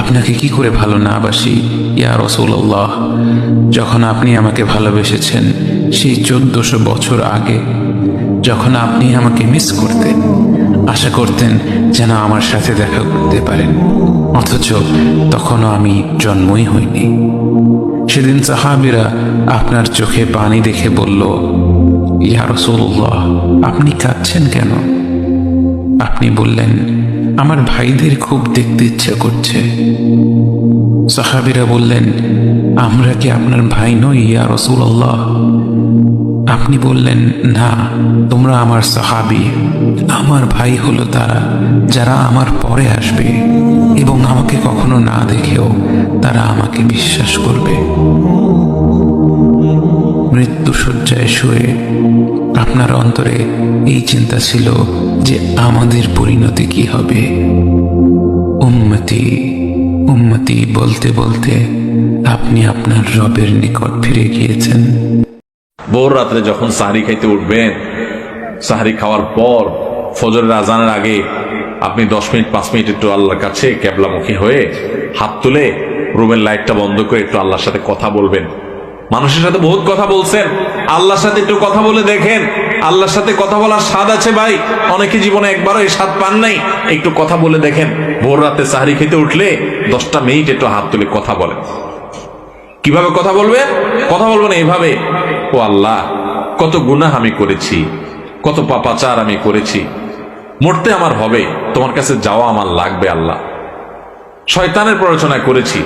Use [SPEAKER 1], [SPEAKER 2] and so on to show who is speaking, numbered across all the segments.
[SPEAKER 1] আপনাকে কি করে ভালো না বাসি ইয়া রাসূলুল্লাহ। যখন আপনি আমাকে ভালোবেসেছেন সেই 1400 বছর আগে, যখন আপনি আমাকে মিস করতেন, আশা করতেন যেন আমার সাথে দেখা করতে পারেন, অথচ তখনও আমি জন্মই হইনি। সেদিন সাহাবীরা আপনার চোখে পানি দেখে বলল, ইয়া রাসূলুল্লাহ, আপনি কাঁদছেন কেন? আপনি বললেন, আমার ভাইদের খুব দেখতে ইচ্ছা করছে। সাহাবীরা বললেন, আমরা কি আপনার ভাই নই ইয়া রাসূলুল্লাহ? আপনি বললেন, না, তোমরা আমার সাহাবী। আমার ভাই হলো তারা যারা আমার পরে আসবে এবং আমাকে কখনো না দেখেও তারা আমাকে বিশ্বাস করবে। মৃত্যুশয্যায় শুয়ে আপনার অন্তরে এই চিন্তা ছিল যে আমাদের পরিণতি কি হবে। উম্মতি উম্মতি বলতে বলতে আপনি আপনার রবের নিকট ফিরে গিয়েছেন।
[SPEAKER 2] ভোর রাত্রে যখন সাহরি খাইতে উঠবেন, সাহরি খাওয়ার পর ফজরের আজানের আগে আপনি 10 মিনিট 5 মিনিট একটু আল্লাহর কাছে কেবলামুখী হয়ে হাত তুলে রুমের লাইটটা বন্ধ করে একটু আল্লাহর সাথে কথা বলবেন। মানুষের সাথে বহুত কথা বলছেন, আল্লাহর সাথে একটু কথা বলে দেখেন। আল্লাহর সাথে কথা বলার স্বাদ আছে ভাই, অনেকে জীবনে একবারও এই স্বাদ পান নাই। একটু কথা বলে দেখেন। ভোর রাতে সাহরি খেতে উঠলে 10টা মিনিট একটু হাত তুলে কথা বলেন। কিভাবে কথা বলবেন? কথা বলবেন এইভাবে, ও আল্লাহ, কত গুনাহ আমি করেছি, কত পাপাচার আমি করেছি, মরতে আমার হবে, তোমার কাছে যাওয়া আমার লাগবে আল্লাহ। শয়তানের প্ররোচনা করেছি,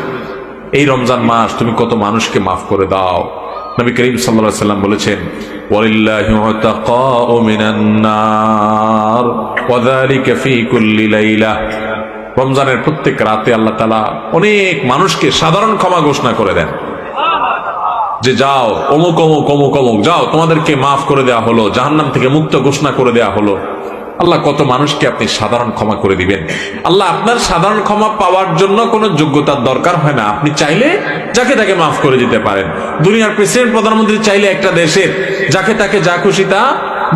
[SPEAKER 2] এই রমজান মাস তুমি কত মানুষকে মাফ করে দাও। নবী করিম সাল্লাল্লাহু আলাইহি ওয়াসাল্লাম বলেছেন, ওয়ালিল্লাহি উতাকাউ মিনান নার ওয়া যালিকা ফি কুল্লি লাইলা। রমজানের প্রত্যেক রাতে আল্লাহ তাআলা অনেক মানুষকে সাধারণ ক্ষমা ঘোষণা করে দেন, যে যাও অমুক অমুক অমুক অমুক, যাও তোমাদেরকে মাফ করে দেওয়া হলো, জাহান্নাম থেকে মুক্ত ঘোষণা করে দেওয়া হলো। আল্লাহ কত মানুষকে আপনি সাধারণ ক্ষমা করে দিবেন। আল্লাহ আপনার সাধারণ ক্ষমা পাওয়ার জন্য কোনো যোগ্যতার দরকার হয় না, আপনি চাইলে যাকে তাকে মাফ করে দিতে পারেন। দুনিয়ার প্রেসিডেন্ট প্রধানমন্ত্রী চাইলে একটা দেশের যাকে তাকে যা খুশি তা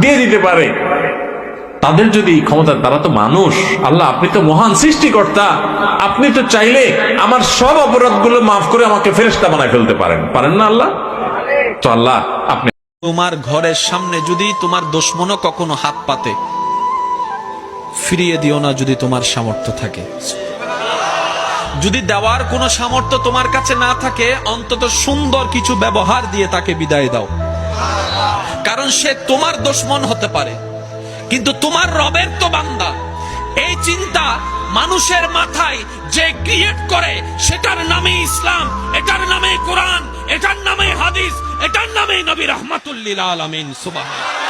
[SPEAKER 2] দিয়ে দিতে পারে। তাদের যদি ক্ষমতা, তারা তো মানুষ। আল্লাহ আপনি তো মহান সৃষ্টিকর্তা, আপনি তো চাইলে আমার সব অপরাধগুলো মাফ করে আমাকে ফেরেশতা বানায় ফেলতে পারেন, পারেন না আল্লাহ? তো আল্লাহ আপনি,
[SPEAKER 3] তোমার ঘরের সামনে যদি তোমার দুশমনও কখনো হাত পাতে, ফিরিয়ে দিও না যদি তোমার সামর্থ্য থাকে। যদি দেওয়ার কোনো সামর্থ্য তোমার কাছে না থাকে, অন্তত সুন্দর কিছু ব্যবহার দিয়ে তাকে বিদায় দাও। কারণ সে তোমার দুশমন হতে পারে, কিন্তু তোমার রবের তো বান্দা। এই চিন্তা মানুষের মাথায় যে ক্রিয়েট করে, সেটার নামে ইসলাম, এটার নামে কোরআন, এটার নামে হাদিস, এটার নামে নবী রাহমাতুল লিল আলামিন। সুবহানাল্লাহ।